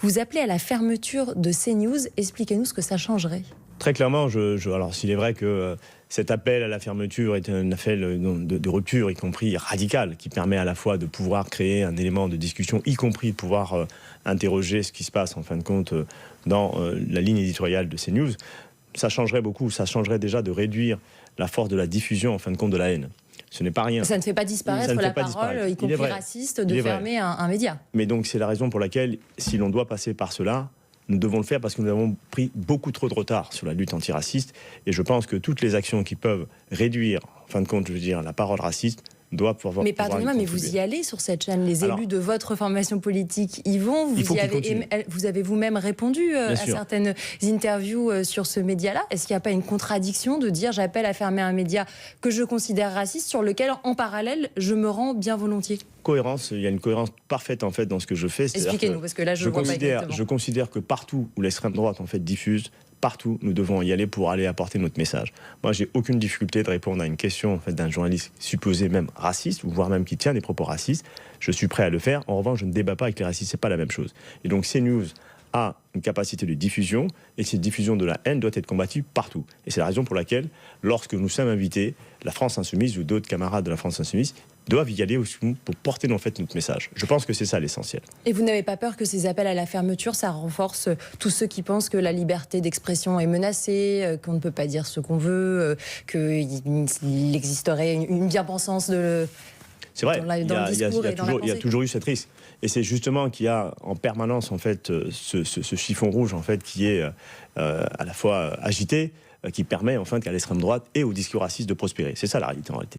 Vous appelez à la fermeture de CNews. Expliquez-nous ce que ça changerait. Très clairement, alors s'il est vrai que cet appel à la fermeture est un appel de rupture, y compris radical, qui permet à la fois de pouvoir créer un élément de discussion, y compris de pouvoir interroger ce qui se passe en fin de compte dans la ligne éditoriale de CNews, ça changerait beaucoup. Ça changerait déjà de réduire la force de la diffusion en fin de compte de la haine. Ce n'est pas rien. Ça ne fait pas disparaître la parole, y compris raciste, de fermer un média. Mais donc c'est la raison pour laquelle, si l'on doit passer par cela, nous devons le faire parce que nous avons pris beaucoup trop de retard sur la lutte antiraciste. Et je pense que toutes les actions qui peuvent réduire, en fin de compte, je veux dire, la parole raciste, doivent pouvoir. Mais pardonnez-moi, mais vous y allez sur cette chaîne. Les élus de votre formation politique y vont. Vous avez vous-même répondu à certaines interviews sur ce média-là. Est-ce qu'il n'y a pas une contradiction de dire j'appelle à fermer un média que je considère raciste, sur lequel, en parallèle, je me rends bien volontiers? Cohérence, il y a une cohérence parfaite en fait dans ce que je fais. Expliquez-nous, parce que là je considère que partout où l'extrême droite en fait diffuse, partout nous devons y aller pour aller apporter notre message. Moi, j'ai aucune difficulté de répondre à une question en fait d'un journaliste supposé même raciste, ou voire même qui tient des propos racistes. Je suis prêt à le faire. En revanche, je ne débat pas avec les racistes, c'est pas la même chose. Et donc CNews a une capacité de diffusion, et cette diffusion de la haine doit être combattue partout. Et c'est la raison pour laquelle, lorsque nous sommes invités, la France Insoumise ou d'autres camarades de la France Insoumise doivent y aller aussi pour porter en fait notre message. Je pense que c'est ça l'essentiel. Et vous n'avez pas peur que ces appels à la fermeture, ça renforce tous ceux qui pensent que la liberté d'expression est menacée, qu'on ne peut pas dire ce qu'on veut, qu'il existerait une bien-pensance de... C'est vrai, il y a toujours eu cette risque. Et c'est justement qu'il y a en permanence en fait, ce chiffon rouge en fait, qui est à la fois agité, qui permet enfin qu'à l'extrême droite et au discours raciste de prospérer. C'est ça la réalité en réalité.